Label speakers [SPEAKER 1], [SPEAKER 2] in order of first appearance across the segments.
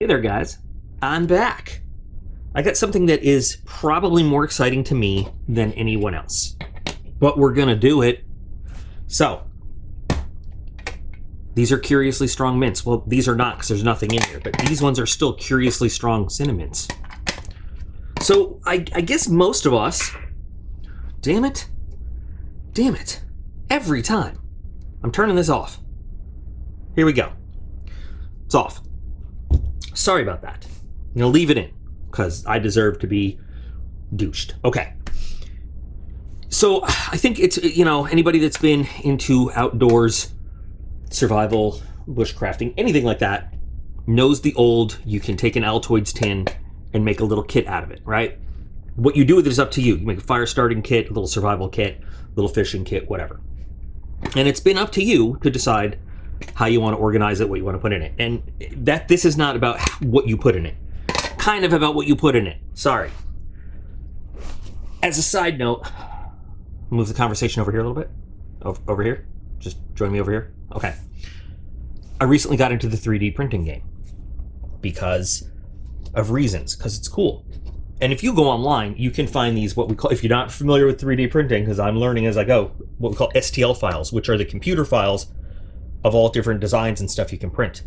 [SPEAKER 1] Hey there, guys. I'm back. I got something that is probably more exciting to me than anyone else, but we're gonna do it. So, these are curiously strong mints. Well, these are not because there's nothing in here, but these ones are still curiously strong cinnamons. So, I guess most of us, damn it, every time. I'm turning this off. Here we go. It's off. Sorry about that. I'm gonna leave it in because I deserve to be douched. Okay. So I think it's, anybody that's been into outdoors, survival, bushcrafting, anything like that, knows the old, you can take an Altoids tin and make a little kit out of it, right? What you do with it is up to you. You make a fire starting kit, a little survival kit, a little fishing kit, whatever. And it's been up to you to decide how you want to organize it, what you want to put in it. And this is not about what you put in it. Kind of about what you put in it. Sorry. As a side note, move the conversation over here a little bit. Over here. Just join me over here. Okay. I recently got into the 3D printing game because of reasons, because it's cool. And if you go online, you can find these, what we call, if you're not familiar with 3D printing, because I'm learning as I go, what we call STL files, which are the computer files of all different designs and stuff you can print.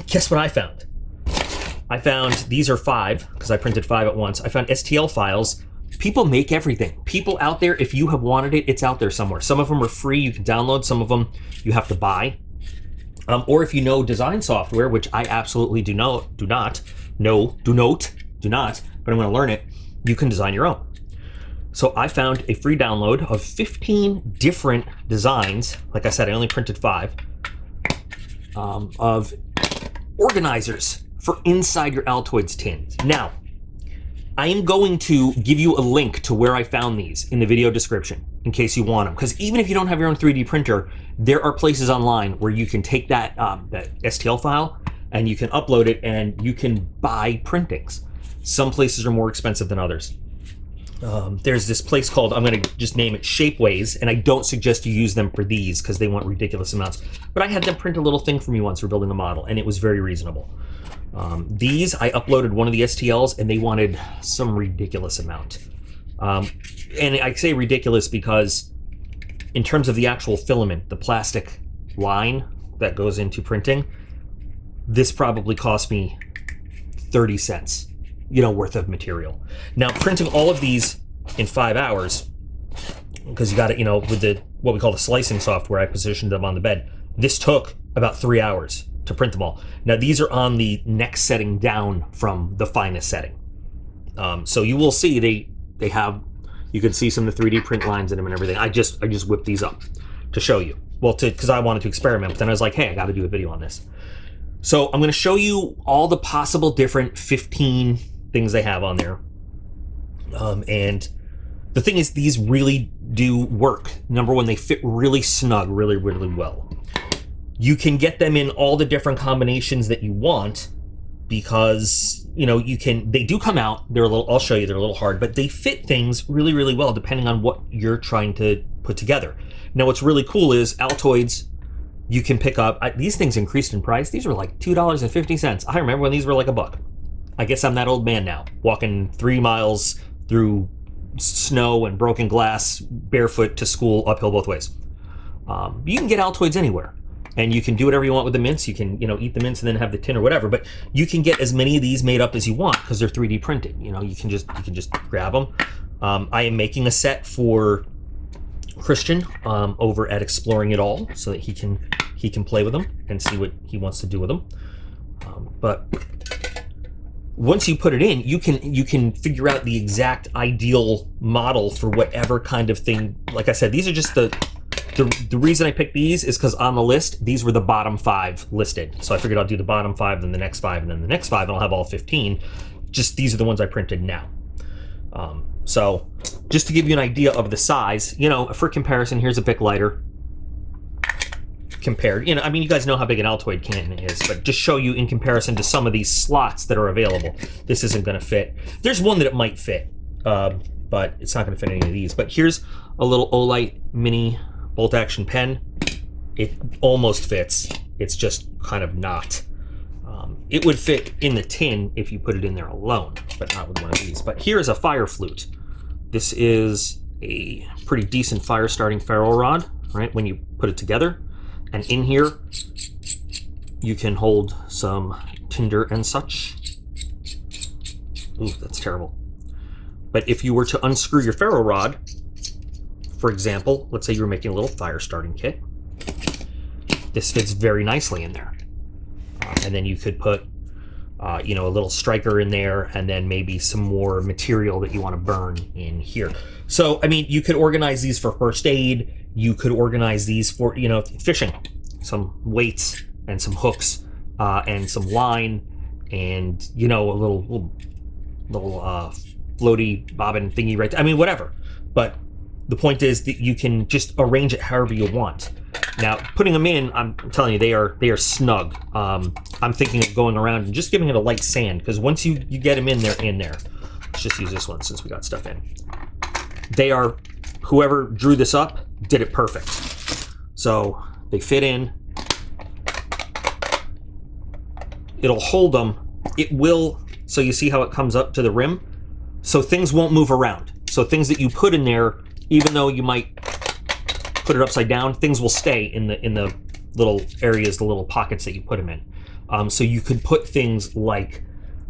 [SPEAKER 1] Guess what I found? I found, these are 5, because I printed 5 at once. I found STL files. People make everything. People out there, if you have wanted it, it's out there somewhere. Some of them are free, you can download. Some of them you have to buy. Or if you know design software, which I absolutely do not, but I'm gonna learn it, you can design your own. So I found a free download of 15 different designs. Like I said, I only printed 5 of organizers for inside your Altoids tins. Now, I am going to give you a link to where I found these in the video description in case you want them. Because even if you don't have your own 3D printer, there are places online where you can take that STL file and you can upload it and you can buy printings. Some places are more expensive than others. There's this place called, I'm going to just name it Shapeways, and I don't suggest you use them for these because they want ridiculous amounts. But I had them print a little thing for me once for building a model, and it was very reasonable. These, I uploaded one of the STLs, and they wanted some ridiculous amount. And I say ridiculous because in terms of the actual filament, the plastic line that goes into printing, this probably cost me 30 cents. Worth of material. Now, printing all of these in 5 hours, because you got it, with the what we call the slicing software, I positioned them on the bed. This took about 3 hours to print them all. Now, these are on the next setting down from the finest setting. So you will see they have, you can see some of the 3D print lines in them and everything. I just whipped these up to show you. Well, because I wanted to experiment, but then I was like, hey, I got to do a video on this. So I'm going to show you all the possible different 15 things they have on there. And the thing is, these really do work. Number one, they fit really snug, really, really well. You can get them in all the different combinations that you want because, they do come out. They're a little, I'll show you, they're a little hard, but they fit things really, really well depending on what you're trying to put together. Now, what's really cool is Altoids, you can pick up, these things increased in price. These were like $2.50. I remember when these were like $1. I guess I'm that old man now, walking 3 miles through snow and broken glass, barefoot to school, uphill both ways. You can get Altoids anywhere, and you can do whatever you want with the mints. You can, eat the mints and then have the tin or whatever. But you can get as many of these made up as you want because they're 3D printed. You can just grab them. I am making a set for Christian over at Exploring It All, so that he can play with them and see what he wants to do with them. But once you put it in, you can figure out the exact ideal model for whatever kind of thing. Like I said, these are just the reason I picked these is because on the list, these were the bottom 5 listed. So I figured I'll do the bottom 5, then the next 5, and then the next 5, and I'll have all 15. Just these are the ones I printed now. So just to give you an idea of the size, for comparison, here's a Bic lighter. Compared, you guys know how big an Altoid can is, but just show you in comparison to some of these slots that are available. This isn't going to fit. There's one that it might fit, but it's not going to fit any of these. But here's a little Olight mini bolt action pen. It almost fits. It's just kind of not. it would fit in the tin if you put it in there alone, but not with one of these. But here is a fire flute. This is a pretty decent fire starting ferro rod, right, when you put it together. And in here, you can hold some tinder and such. Ooh, that's terrible. But if you were to unscrew your ferro rod, for example, let's say you were making a little fire starting kit, this fits very nicely in there. And then you could put, you know, a little striker in there, and then maybe some more material that you want to burn in here. So, I mean, you could organize these for first aid. You could organize these for, you know, fishing, some weights and some hooks and some line, and, you know, a little floaty bobbin thingy right there. I mean, whatever. But the point is that you can just arrange it however you want. Now, putting them in, I'm telling you, they are snug. I'm thinking of going around and just giving it a light sand, because once you get them in, they're in there. Let's just use this one since we got stuff in. They are, whoever drew this up did it perfect. So they fit in. It'll hold them. It will, so you see how it comes up to the rim? So things won't move around. So things that you put in there, even though you might put it upside down, things will stay in the little areas, the little pockets that you put them in. So you could put things like,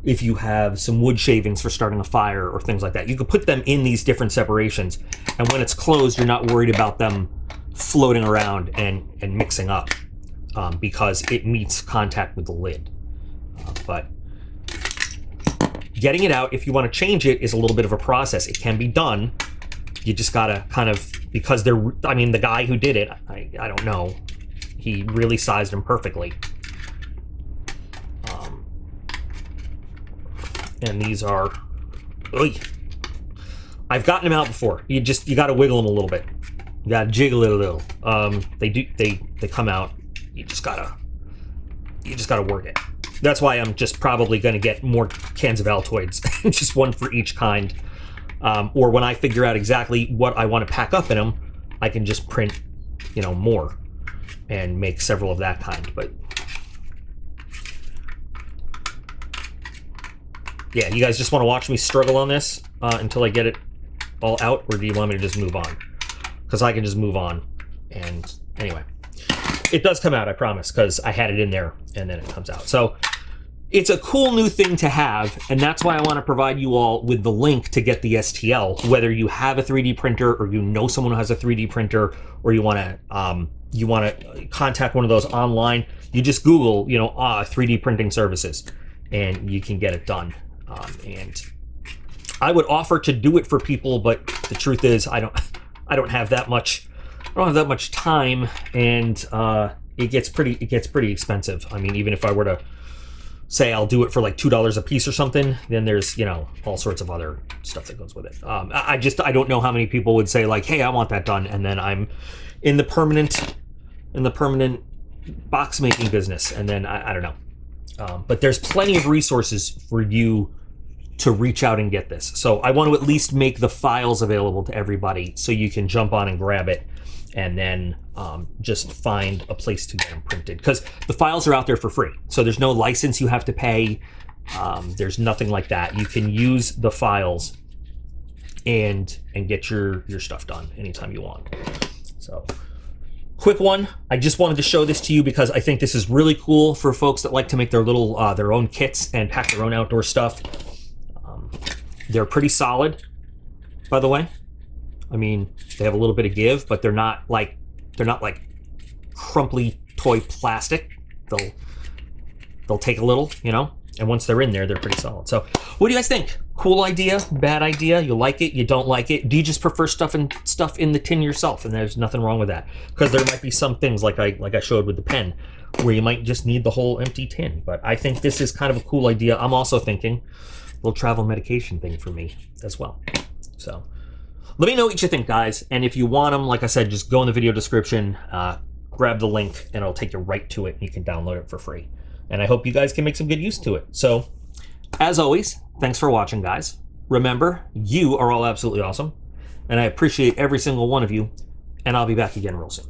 [SPEAKER 1] if you have some wood shavings for starting a fire or things like that, you could put them in these different separations, and when it's closed, you're not worried about them floating around and mixing up, because it meets contact with the lid. But getting it out, if you want to change it, is a little bit of a process. It can be done. You just gotta kind of, because they're, I mean, the guy who did it, I don't know, he really sized them perfectly. And these are, oy. I've gotten them out before. You gotta wiggle them a little bit. You gotta jiggle it a little. They come out. You just gotta work it. That's why I'm just probably gonna get more cans of Altoids, just one for each kind. Or when I figure out exactly what I want to pack up in them, I can just print, you know, more and make several of that kind. But yeah, you guys just want to watch me struggle on this until I get it all out, or do you want me to just move on? Because I can just move on. And anyway, it does come out, I promise, because I had it in there and then it comes out. So it's a cool new thing to have, and that's why I want to provide you all with the link to get the STL, whether you have a 3D printer or you know someone who has a 3D printer, or you want to contact one of those online. You just Google, you know, 3D printing services, and you can get it done. And I would offer to do it for people, but the truth is, I don't have that much. I don't have that much time, and it gets pretty expensive. I mean, even if I were to say I'll do it for like $2 a piece or something, then there's, you know, all sorts of other stuff that goes with it. I don't know how many people would say like, hey, I want that done, and then I'm in the permanent box making business, and then I don't know. But there's plenty of resources for you to reach out and get this. So I want to at least make the files available to everybody so you can jump on and grab it, and then just find a place to get them printed, because the files are out there for free. So there's no license you have to pay. There's nothing like that. You can use the files and get your stuff done anytime you want. So quick one. I just wanted to show this to you because I think this is really cool for folks that like to make their little their own kits and pack their own outdoor stuff. They're pretty solid, by the way. I mean, they have a little bit of give, but they're not like crumply toy plastic. They'll take a little, you know, and once they're in there, they're pretty solid. So what do you guys think? Cool idea? Bad idea? You like it? You don't like it? Do you just prefer stuff in the tin yourself? And there's nothing wrong with that, because there might be some things like I showed with the pen where you might just need the whole empty tin. But I think this is kind of a cool idea. I'm also thinking a little travel medication thing for me as well. So let me know what you think, guys. And if you want them, like I said, just go in the video description, grab the link, and it'll take you right to it. And you can download it for free. And I hope you guys can make some good use to it. So, as always, thanks for watching, guys. Remember, you are all absolutely awesome. And I appreciate every single one of you. And I'll be back again real soon.